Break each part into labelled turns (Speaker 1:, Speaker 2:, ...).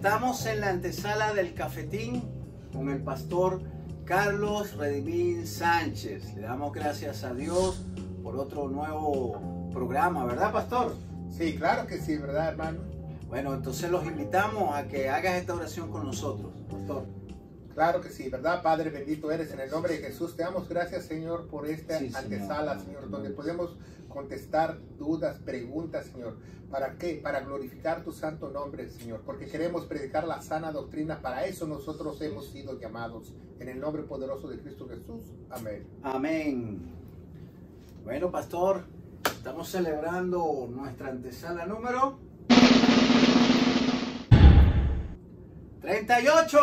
Speaker 1: Estamos en la antesala del cafetín con el pastor Carlos Redimín Sánchez. Le damos gracias a Dios por otro nuevo programa, ¿verdad, pastor?
Speaker 2: Sí, claro que sí, ¿verdad, hermano?
Speaker 1: Bueno, entonces los invitamos a que hagas esta oración con nosotros, pastor.
Speaker 2: Claro que sí, ¿verdad? Padre, bendito eres en el nombre de Jesús. Te damos gracias, Señor, por esta
Speaker 1: Sí,
Speaker 2: antesala, Señor, donde podemos contestar dudas, preguntas, Señor. ¿Para qué? Para glorificar tu santo nombre, Señor, porque queremos predicar la sana doctrina. Para eso nosotros hemos sido llamados. En el nombre poderoso de Cristo Jesús. Amén.
Speaker 1: Amén. Bueno, pastor, estamos celebrando nuestra antesala número 38.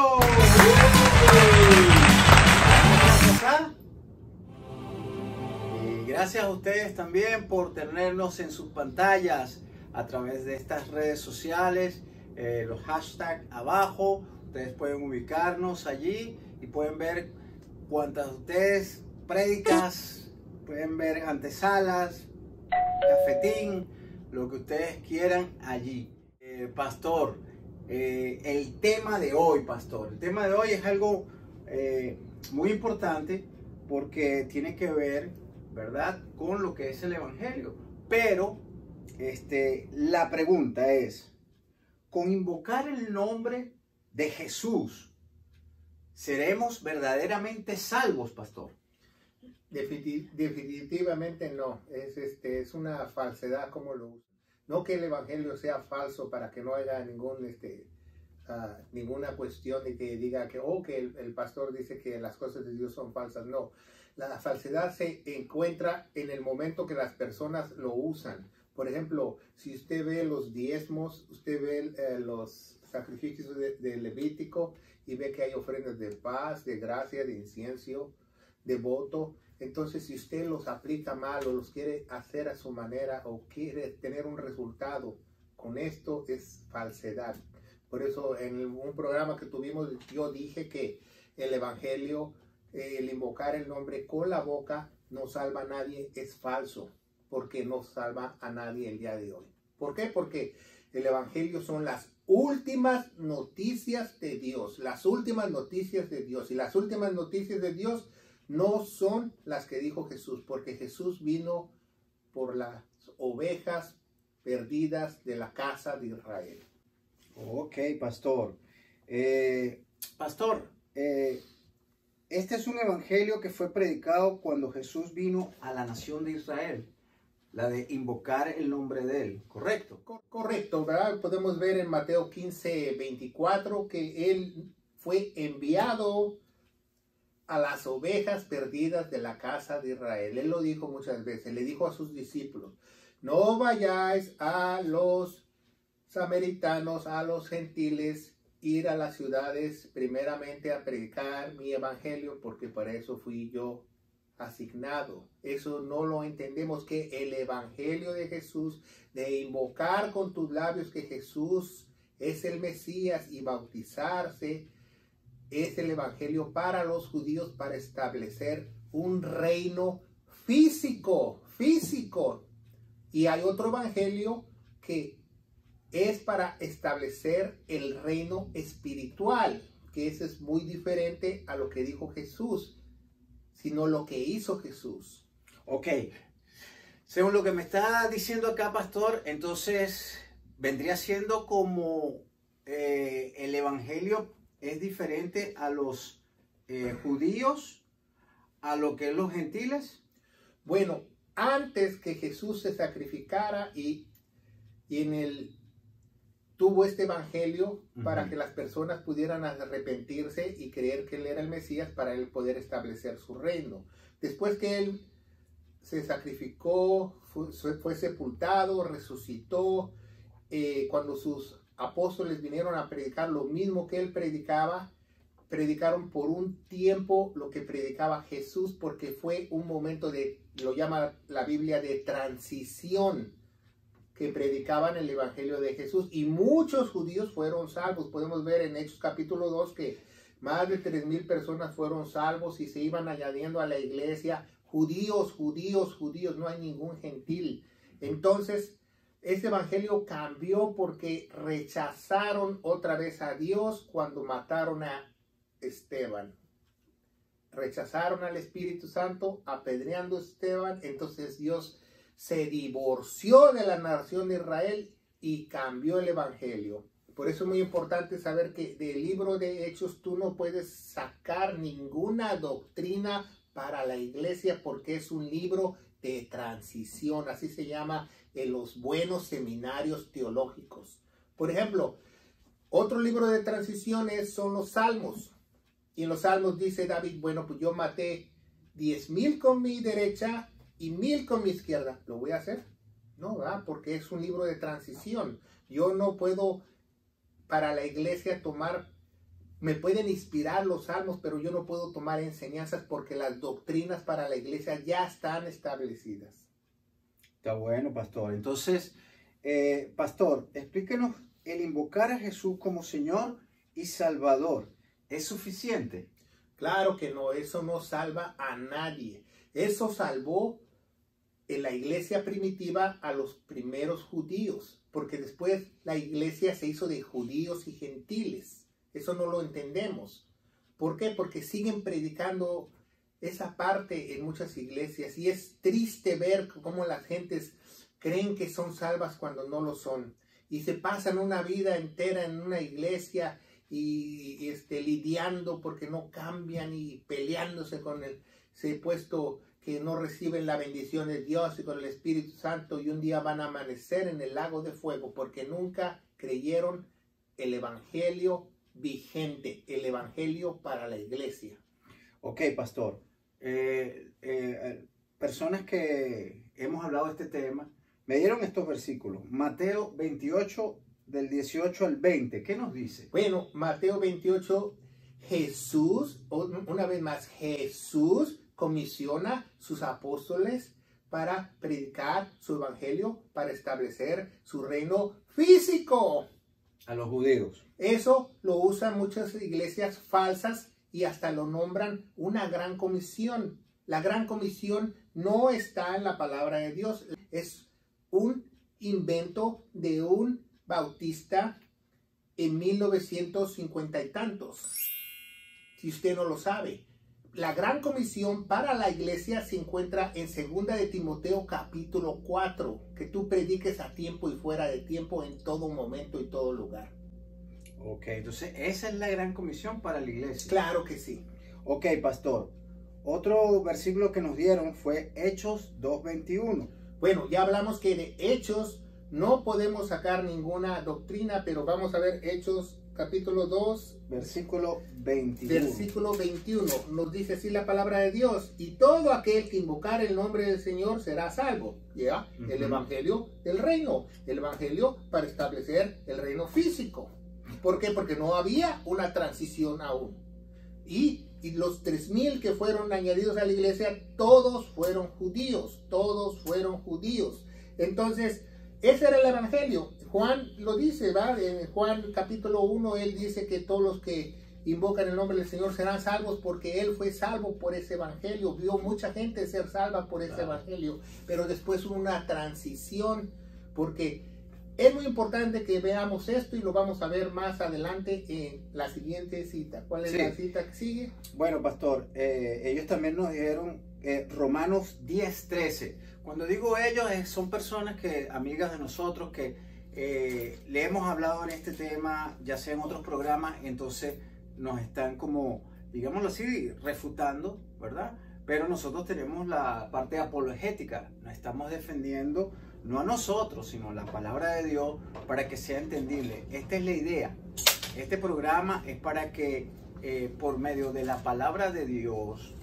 Speaker 1: Y gracias a ustedes también por tenernos en sus pantallas a través de estas redes sociales, los hashtags abajo. Ustedes pueden ubicarnos allí y pueden ver cuantas de ustedes prédicas, pueden ver antesalas, cafetín, lo que ustedes quieran allí. Pastor, el tema de hoy, pastor, el tema de hoy es algo muy importante porque tiene que ver, ¿verdad?, con lo que es el evangelio. Pero la pregunta es, con invocar el nombre de Jesús, ¿seremos verdaderamente salvos, pastor?
Speaker 2: Definitivamente no. Es una falsedad como lo usan. No que el evangelio sea falso para que no haya ninguna cuestión de que diga que el pastor dice que las cosas de Dios son falsas. No, la falsedad se encuentra en el momento que las personas lo usan. Por ejemplo, si usted ve los diezmos, usted ve los sacrificios de Levítico y ve que hay ofrendas de paz, de gracia, de incienso, de voto. Entonces, si usted los aplica mal o los quiere hacer a su manera o quiere tener un resultado con esto, es falsedad. Por eso en un programa que tuvimos yo dije que el evangelio, el invocar el nombre con la boca no salva a nadie, es falso, porque no salva a nadie el día de hoy. ¿Por qué? Porque el evangelio son las últimas noticias de Dios, las últimas noticias de Dios. Y las últimas noticias de Dios no son las que dijo Jesús, porque Jesús vino por las ovejas perdidas de la casa de Israel.
Speaker 1: Ok, pastor. Pastor, este es un evangelio que fue predicado cuando Jesús vino a la nación de Israel, la de invocar el nombre de él, ¿correcto?
Speaker 2: Correcto, ¿verdad? Podemos ver en Mateo 15:24 que él fue enviado a las ovejas perdidas de la casa de Israel. Él lo dijo muchas veces, le dijo a sus discípulos, no vayáis a los samaritanos, a los gentiles, ir a las ciudades primeramente a predicar mi evangelio, porque para eso fui yo asignado. Eso no lo entendemos, que el evangelio de Jesús, de invocar con tus labios que Jesús es el Mesías y bautizarse, es el evangelio para los judíos, para establecer un reino físico. Y hay otro evangelio que es para establecer el reino espiritual, que ese es muy diferente a lo que dijo Jesús, sino lo que hizo Jesús.
Speaker 1: Ok, según lo que me está diciendo acá, pastor, entonces vendría siendo como el evangelio es diferente a los judíos, a lo que es los gentiles.
Speaker 2: Bueno, antes que Jesús se sacrificara y tuvo este evangelio para que las personas pudieran arrepentirse y creer que él era el Mesías para él poder establecer su reino. Después que él se sacrificó, fue sepultado, resucitó, cuando sus apóstoles vinieron a predicar lo mismo que él predicaba, predicaron por un tiempo lo que predicaba Jesús, porque fue un momento lo llama la Biblia, de transición, que predicaban el evangelio de Jesús, y muchos judíos fueron salvos. Podemos ver en Hechos capítulo 2 que más de 3,000 personas fueron salvos y se iban añadiendo a la iglesia judíos, no hay ningún gentil. Entonces ese evangelio cambió porque rechazaron otra vez a Dios cuando mataron a Esteban. Rechazaron al Espíritu Santo apedreando a Esteban. Entonces Dios se divorció de la nación de Israel y cambió el evangelio. Por eso es muy importante saber que del libro de Hechos tú no puedes sacar ninguna doctrina para la iglesia porque es un libro de transición, así se llama en los buenos seminarios teológicos. Por ejemplo, otro libro de transiciones son los Salmos. Y en los Salmos dice David, bueno, pues yo maté 10,000 con mi derecha y 1,000 con mi izquierda. ¿Lo voy a hacer? No, ¿verdad? Porque es un libro de transición. Yo no puedo para la iglesia tomar, me pueden inspirar los salmos, pero yo no puedo tomar enseñanzas porque las doctrinas para la iglesia ya están establecidas.
Speaker 1: Está bueno, pastor. Entonces, pastor, explíquenos, el invocar a Jesús como Señor y Salvador, ¿es suficiente?
Speaker 2: Claro que no, eso no salva a nadie. Eso salvó en la iglesia primitiva a los primeros judíos, porque después la iglesia se hizo de judíos y gentiles. Eso no lo entendemos. ¿Por qué? Porque siguen predicando esa parte en muchas iglesias y es triste ver cómo las gentes creen que son salvas cuando no lo son. Y se pasan una vida entera en una iglesia y lidiando porque no cambian y peleándose con ese puesto que no reciben la bendición de Dios y con el Espíritu Santo, y un día van a amanecer en el lago de fuego porque nunca creyeron el evangelio vigente, el evangelio para la iglesia.
Speaker 1: Ok, pastor. Personas que hemos hablado de este tema me dieron estos versículos. Mateo 28, del 18 al 20. ¿Qué nos dice?
Speaker 2: Bueno, Mateo 28, Jesús, una vez más, Jesús comisiona sus apóstoles para predicar su evangelio, para establecer su reino físico.
Speaker 1: A los judíos.
Speaker 2: Eso lo usan muchas iglesias falsas y hasta lo nombran una gran comisión. La gran comisión no está en la palabra de Dios. Es un invento de un bautista en 1950 y tantos. Si usted no lo sabe. La gran comisión para la iglesia se encuentra en 2 de Timoteo capítulo 4, que tú prediques a tiempo y fuera de tiempo en todo momento y todo lugar.
Speaker 1: Ok, entonces esa es la gran comisión para la iglesia.
Speaker 2: Claro que sí.
Speaker 1: Ok, pastor. Otro versículo que nos dieron fue Hechos 2:21.
Speaker 2: Bueno, ya hablamos que de Hechos no podemos sacar ninguna doctrina, pero vamos a ver Hechos capítulo 2,
Speaker 1: versículo 21.
Speaker 2: Versículo 21 nos dice así la palabra de Dios: y todo aquel que invocar el nombre del Señor será salvo. ¿Ya? El evangelio del reino, el evangelio para establecer el reino físico. ¿Por qué? Porque no había una transición aún. Y los 3,000 que fueron añadidos a la iglesia, todos fueron judíos, todos fueron judíos. Entonces, ese era el evangelio. Juan lo dice, ¿va? En Juan capítulo 1, él dice que todos los que invocan el nombre del Señor serán salvos porque él fue salvo por ese evangelio. Vio mucha gente ser salva por ese evangelio. Pero después hubo una transición, porque es muy importante que veamos esto y lo vamos a ver más adelante en la siguiente cita. ¿Cuál es la cita que sigue?
Speaker 1: Bueno, pastor, ellos también nos dijeron Romanos 10:13. Cuando digo ellos, son personas que, amigas de nosotros, que le hemos hablado en este tema, ya sea en otros programas, entonces nos están como, digámoslo así, refutando, ¿verdad? Pero nosotros tenemos la parte apologética, nos estamos defendiendo no a nosotros, sino a la palabra de Dios para que sea entendible. Esta es la idea. Este programa es para que por medio de la palabra de Dios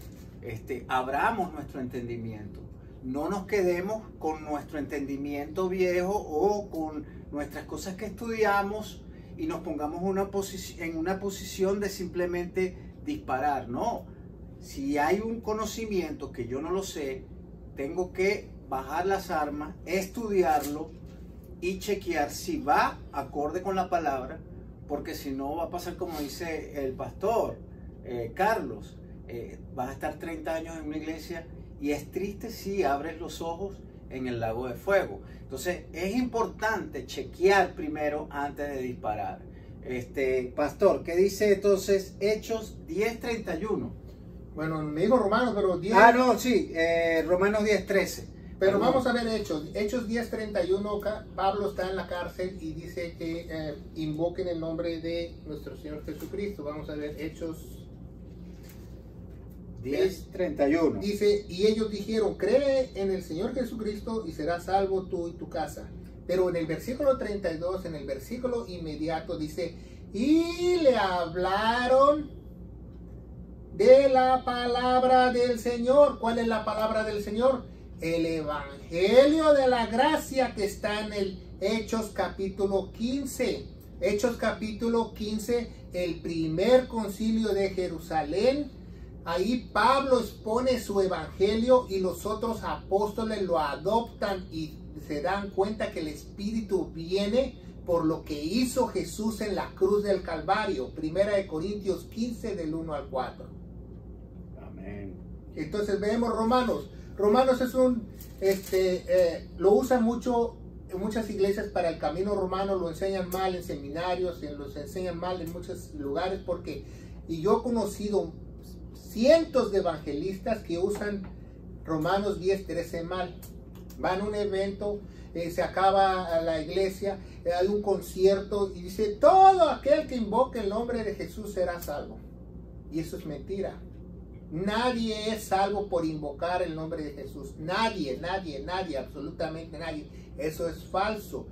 Speaker 1: abramos nuestro entendimiento. No nos quedemos con nuestro entendimiento viejo o con nuestras cosas que estudiamos y nos pongamos en una posición de simplemente disparar. No, si hay un conocimiento que yo no lo sé, tengo que bajar las armas, estudiarlo y chequear si va acorde con la palabra, porque si no va a pasar como dice el pastor Carlos, vas a estar 30 años en una iglesia y es triste si abres los ojos en el lago de fuego. Entonces es importante chequear primero antes de disparar. Pastor, ¿qué dice entonces Hechos 10:31?
Speaker 2: Bueno, me dijo Romanos, pero 10...
Speaker 1: Ah, no, sí, Romanos 10:13.
Speaker 2: Pero vamos a ver Hechos 10:31, Pablo está en la cárcel y dice que invoquen el nombre de nuestro Señor Jesucristo. Vamos a ver Hechos
Speaker 1: 10:31.
Speaker 2: Dice, y ellos dijeron, cree en el Señor Jesucristo y serás salvo tú y tu casa. Pero en el versículo 32, en el versículo inmediato dice, y le hablaron de la palabra del Señor. ¿Cuál es la palabra del Señor? El evangelio de la gracia que está en el Hechos capítulo 15. Hechos capítulo 15, el primer concilio de Jerusalén. Ahí Pablo expone su evangelio y los otros apóstoles lo adoptan y se dan cuenta que el Espíritu viene por lo que hizo Jesús en la cruz del Calvario. Primera de Corintios 15 del 1 al 4.
Speaker 1: Amén.
Speaker 2: Entonces vemos Romanos. Romanos es lo usan mucho en muchas iglesias para el camino romano, lo enseñan mal en seminarios, los enseñan mal en muchos lugares y yo he conocido cientos de evangelistas que usan Romanos 10:13 mal. Van a un evento, se acaba la iglesia, hay un concierto y dice, todo aquel que invoque el nombre de Jesús será salvo. Y eso es mentira. Nadie es salvo por invocar el nombre de Jesús. Nadie, absolutamente nadie. Eso es falso.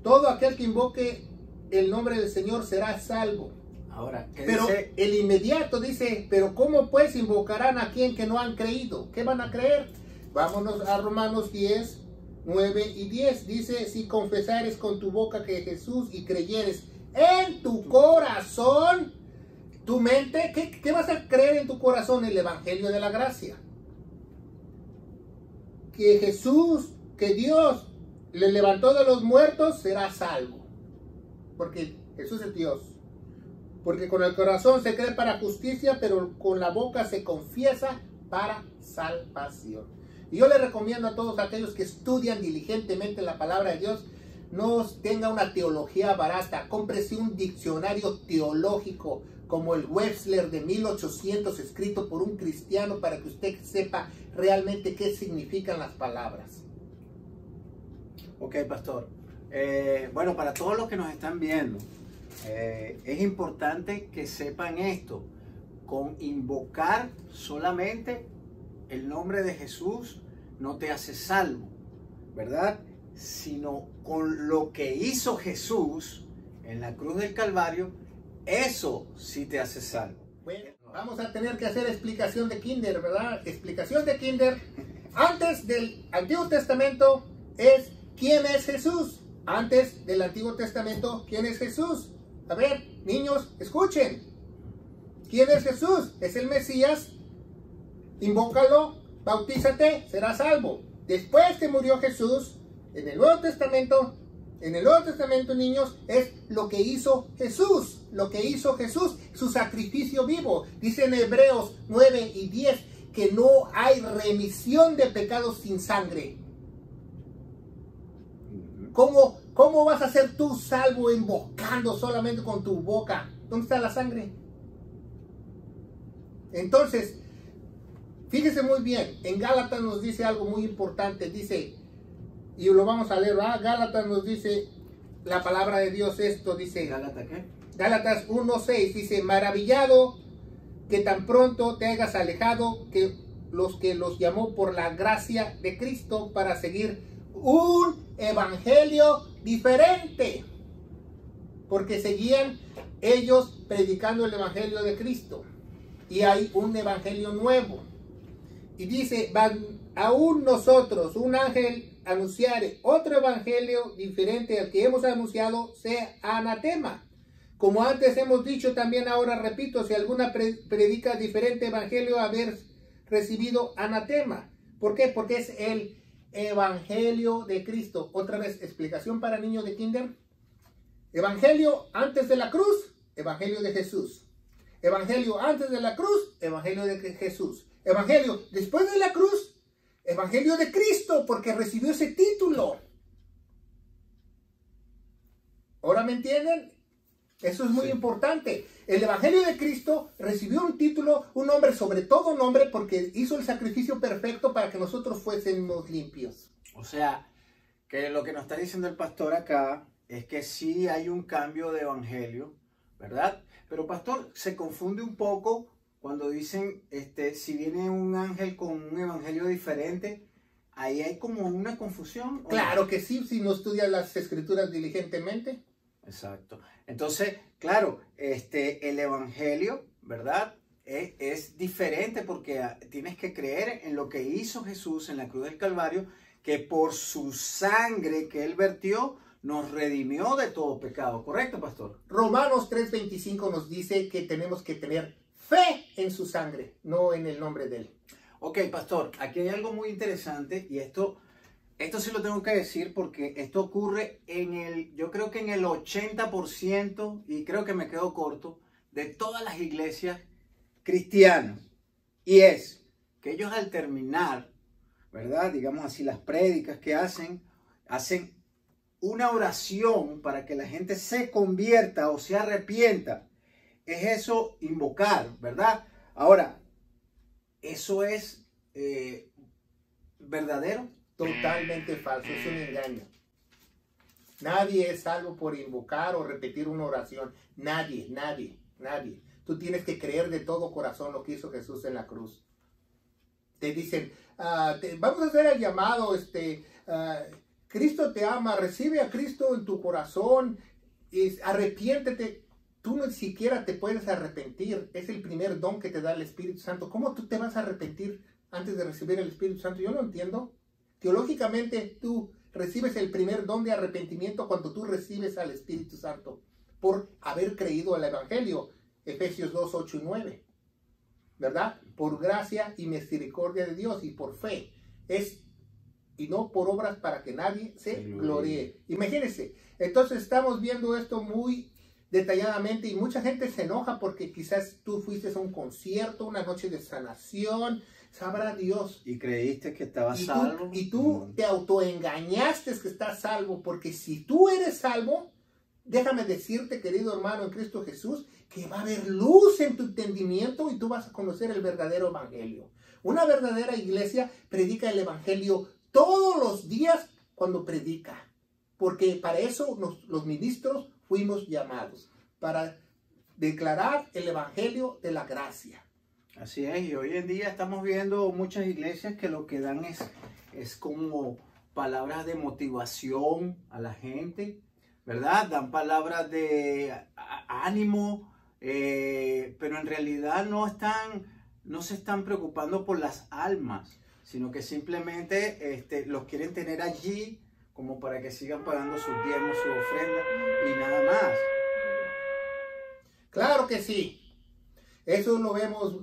Speaker 2: Todo aquel que invoque el nombre del Señor será salvo.
Speaker 1: Ahora,
Speaker 2: pero dice? El inmediato dice, pero ¿cómo pues invocarán a quien que no han creído? ¿Qué van a creer? Vámonos a Romanos 10, 9 y 10. Dice, si confesares con tu boca que Jesús y creyeres en tu corazón, tu mente, ¿qué vas a creer en tu corazón? El evangelio de la gracia. Que Jesús, que Dios le levantó de los muertos, será salvo. Porque Jesús es Dios. Porque con el corazón se cree para justicia, pero con la boca se confiesa para salvación. Y yo les recomiendo a todos aquellos que estudian diligentemente la palabra de Dios, no tenga una teología barata, cómprese un diccionario teológico como el Webster de 1800 escrito por un cristiano para que usted sepa realmente qué significan las palabras.
Speaker 1: Ok, pastor. Bueno, para todos los que nos están viendo, es importante que sepan esto. Con invocar solamente el nombre de Jesús no te hace salvo, ¿verdad? Sino con lo que hizo Jesús en la cruz del Calvario, eso sí te hace salvo.
Speaker 2: Bueno, vamos a tener que hacer explicación de kinder, ¿verdad? Explicación de kinder. Antes del Antiguo Testamento es ¿quién es Jesús? Antes del Antiguo Testamento, ¿quién es Jesús? A ver, niños, escuchen. ¿Quién es Jesús? Es el Mesías. Invócalo, bautízate, serás salvo. Después que murió Jesús, en el Nuevo Testamento, niños, es lo que hizo Jesús. Lo que hizo Jesús, su sacrificio vivo. Dice en Hebreos 9 y 10 que no hay remisión de pecados sin sangre. ¿Cómo vas a ser tú salvo invocando solamente con tu boca? ¿Dónde está la sangre? Entonces, fíjese muy bien, en Gálatas nos dice algo muy importante, dice, y lo vamos a leer, ¿verdad? Gálatas nos dice, la palabra de Dios esto, dice,
Speaker 1: ¿Gálatas qué?
Speaker 2: Gálatas 1:6, dice, maravillado que tan pronto te hayas alejado que los llamó por la gracia de Cristo para seguir un evangelio diferente, porque seguían ellos predicando el evangelio de Cristo y hay un evangelio nuevo. Y dice, aún nosotros, un ángel anunciare otro evangelio diferente al que hemos anunciado, sea anatema. Como antes hemos dicho, también ahora repito, si alguna predica diferente evangelio, haber recibido anatema. ¿Por qué? Porque es el evangelio de Cristo. Otra vez, explicación para niños de kinder. Evangelio antes de la cruz, evangelio de Jesús. Evangelio antes de la cruz, evangelio de Jesús. Evangelio después de la cruz, Evangelio de Cristo, porque recibió ese título. ¿Ahora me entienden? Eso es muy importante. El Evangelio de Cristo recibió un título, un nombre sobre todo nombre, porque hizo el sacrificio perfecto para que nosotros fuésemos limpios.
Speaker 1: O sea, que lo que nos está diciendo el pastor acá es que sí hay un cambio de evangelio, ¿verdad? Pero pastor, se confunde un poco cuando dicen, si viene un ángel con un evangelio diferente, ahí hay como una confusión.
Speaker 2: Claro que sí, si no estudias las escrituras diligentemente.
Speaker 1: Exacto. Entonces, claro, el evangelio, ¿verdad? Es diferente porque tienes que creer en lo que hizo Jesús en la cruz del Calvario, que por su sangre que él vertió, nos redimió de todo pecado. ¿Correcto, pastor?
Speaker 2: Romanos 3:25 nos dice que tenemos que tener fe en su sangre, no en el nombre de él.
Speaker 1: Ok, pastor, aquí hay algo muy interesante y esto sí lo tengo que decir porque esto ocurre yo creo que en el 80%, y creo que me quedo corto, de todas las iglesias cristianas. Y es que ellos al terminar, ¿verdad? Digamos así, las prédicas que hacen una oración para que la gente se convierta o se arrepienta. Es eso, invocar, ¿verdad? Ahora, ¿eso es verdadero?
Speaker 2: Totalmente falso, es un engaño. Nadie es salvo por invocar o repetir una oración. Nadie, nadie, nadie. Tú tienes que creer de todo corazón lo que hizo Jesús en la cruz. Te dicen, vamos a hacer el llamado, Cristo te ama, recibe a Cristo en tu corazón, arrepiéntete. Tú ni siquiera te puedes arrepentir. Es el primer don que te da el Espíritu Santo. ¿Cómo tú te vas a arrepentir antes de recibir el Espíritu Santo? Yo no entiendo. Teológicamente, tú recibes el primer don de arrepentimiento cuando tú recibes al Espíritu Santo por haber creído al Evangelio. Efesios 2, 8 y 9. ¿Verdad? Por gracia y misericordia de Dios y por fe. Y no por obras para que nadie se gloríe. Imagínense. Entonces estamos viendo esto muy detalladamente y mucha gente se enoja porque quizás tú fuiste a un concierto, una noche de sanación, sabrá Dios.
Speaker 1: Y creíste que estabas salvo.
Speaker 2: Y tú te autoengañaste que estás salvo, porque si tú eres salvo, déjame decirte, querido hermano en Cristo Jesús, que va a haber luz en tu entendimiento y tú vas a conocer el verdadero evangelio. Una verdadera iglesia predica el evangelio todos los días cuando predica, porque para eso los ministros fuimos llamados, para declarar el evangelio de la gracia.
Speaker 1: Así es, y hoy en día estamos viendo muchas iglesias que lo que dan es como palabras de motivación a la gente, ¿verdad? Dan palabras de ánimo, pero en realidad no se están preocupando por las almas, sino que simplemente los quieren tener allí como para que sigan pagando sus diezmos, su ofrenda y nada más.
Speaker 2: Claro que sí. Eso lo vemos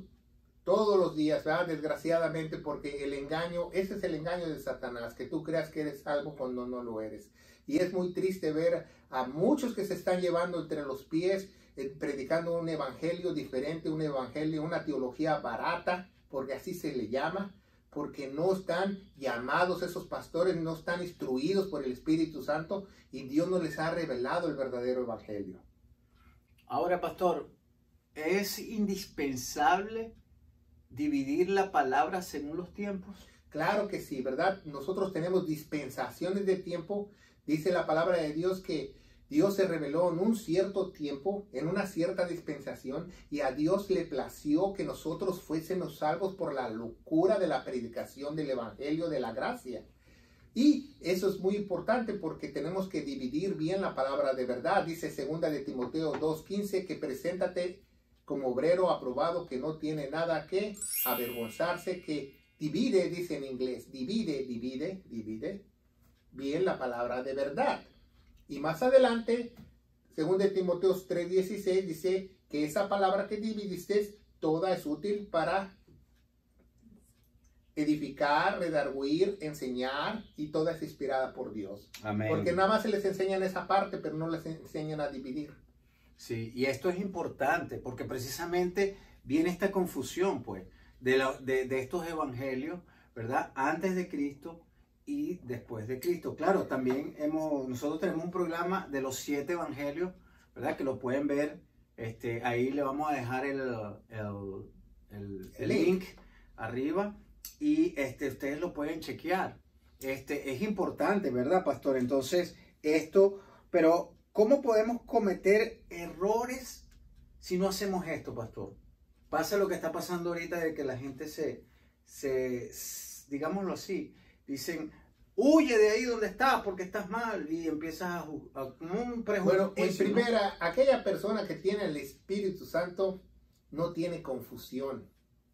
Speaker 2: todos los días, ¿verdad? Desgraciadamente, porque el engaño, ese es el engaño de Satanás, que tú creas que eres salvo cuando no lo eres. Y es muy triste ver a muchos que se están llevando entre los pies, predicando un evangelio diferente, un evangelio, una teología barata, porque así se le llama, porque no están llamados esos pastores, no están instruidos por el Espíritu Santo y Dios no les ha revelado el verdadero evangelio.
Speaker 1: Ahora, pastor, ¿es indispensable dividir la palabra según los tiempos?
Speaker 2: Claro que sí, ¿verdad? Nosotros tenemos dispensaciones de tiempo. Dice la palabra de Dios que Dios se reveló en un cierto tiempo, en una cierta dispensación, y a Dios le plació que nosotros fuésemos salvos por la locura de la predicación del evangelio de la gracia. Y eso es muy importante porque tenemos que dividir bien la palabra de verdad. Dice 2 de Timoteo 2:15 que preséntate como obrero aprobado que no tiene nada que avergonzarse, que divide, dice en inglés, divide bien la palabra de verdad. Y más adelante, 2 de Timoteo 3:16 dice que esa palabra que dividiste toda es útil para edificar, redarguir, enseñar, y toda es inspirada por Dios.
Speaker 1: Amén.
Speaker 2: Porque nada más se les enseñan esa parte, pero no les enseñan a dividir.
Speaker 1: Sí, y esto es importante porque precisamente viene esta confusión, pues, de estos evangelios, ¿verdad? Antes de Cristo y después de Cristo. Claro, también nosotros tenemos un programa de los 7 evangelios, ¿verdad? Que lo pueden ver. Ahí le vamos a dejar el link arriba y ustedes lo pueden chequear. Es importante, ¿verdad, pastor? Entonces, pero ¿cómo podemos cometer errores si no hacemos esto, pastor? Pasa lo que está pasando ahorita de que la gente digámoslo así, dicen, huye de ahí donde estás porque estás mal y empiezas como un prejuicio.
Speaker 2: Bueno, en primera, aquella persona que tiene el Espíritu Santo no tiene confusión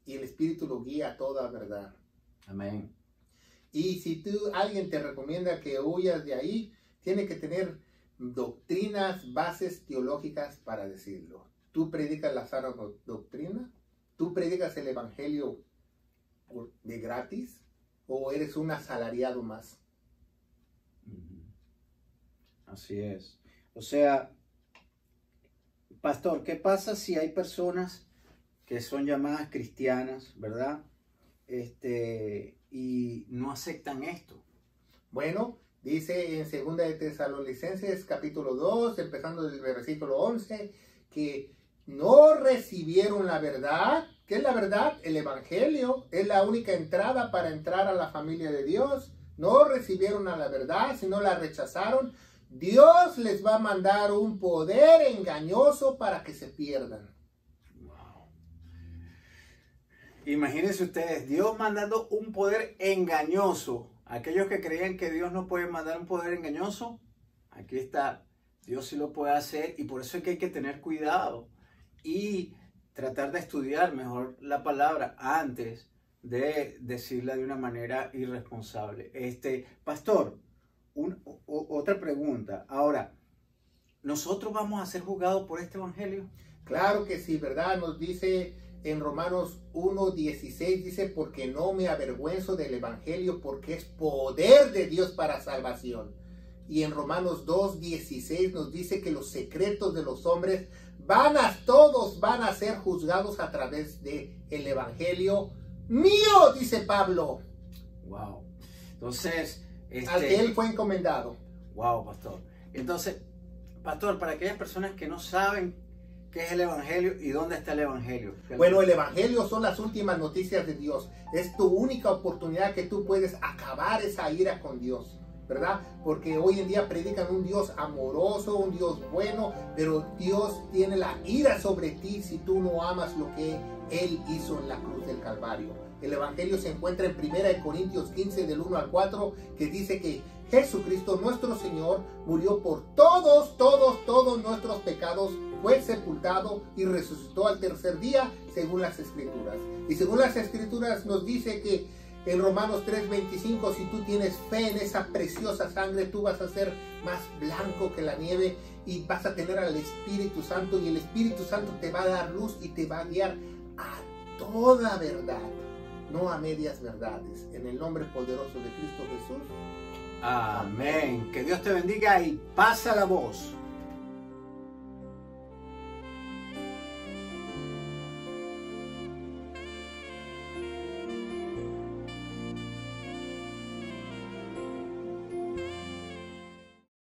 Speaker 2: y el Espíritu lo guía a toda verdad.
Speaker 1: Amén.
Speaker 2: Y si alguien te recomienda que huyas de ahí, tiene que tener doctrinas, bases teológicas para decirlo. ¿Tú predicas la sana doctrina? ¿Tú predicas el evangelio de gratis? ¿O eres un asalariado más?
Speaker 1: Así es. O sea, pastor, ¿qué pasa si hay personas que son llamadas cristianas, ¿verdad? Y no aceptan esto.
Speaker 2: Bueno, dice en 2 de Tesalonicenses capítulo 2, empezando desde el versículo 11, que no recibieron la verdad. ¿Qué es la verdad? El evangelio es la única entrada para entrar a la familia de Dios. No recibieron a la verdad, sino la rechazaron. Dios les va a mandar un poder engañoso para que se pierdan.
Speaker 1: Imagínense ustedes, Dios mandando un poder engañoso. Aquellos que creían que Dios no puede mandar un poder engañoso, aquí está, Dios sí lo puede hacer y por eso es que hay que tener cuidado y tratar de estudiar mejor la palabra antes de decirla de una manera irresponsable. Pastor, otra pregunta. Ahora, ¿nosotros vamos a ser juzgados por este evangelio?
Speaker 2: Claro que sí, ¿verdad? Nos dice en Romanos 1:16, dice, porque no me avergüenzo del evangelio, porque es poder de Dios para salvación. Y en Romanos 2:16 nos dice que los secretos de los hombres todos van a ser juzgados a través de el evangelio mío, dice Pablo.
Speaker 1: Wow. Entonces,
Speaker 2: al que él fue encomendado.
Speaker 1: Wow, pastor. Entonces, pastor, para aquellas personas que no saben qué es el evangelio y dónde está el evangelio.
Speaker 2: Bueno, el evangelio son las últimas noticias de Dios. Es tu única oportunidad que tú puedes acabar esa ira con Dios, ¿verdad? Porque hoy en día predican un Dios amoroso, un Dios bueno, pero Dios tiene la ira sobre ti si tú no amas lo que Él hizo en la cruz del Calvario. El evangelio se encuentra en 1 Corintios 15 del 1 al 4, que dice que Jesucristo nuestro Señor murió por todos nuestros pecados, fue sepultado y resucitó al tercer día según las Escrituras. Y según las Escrituras nos dice que en Romanos 3:25, si tú tienes fe en esa preciosa sangre, tú vas a ser más blanco que la nieve y vas a tener al Espíritu Santo, y el Espíritu Santo te va a dar luz y te va a guiar a toda verdad, no a medias verdades. En el nombre poderoso de Cristo Jesús.
Speaker 1: Amén. Que Dios te bendiga y pasa la voz.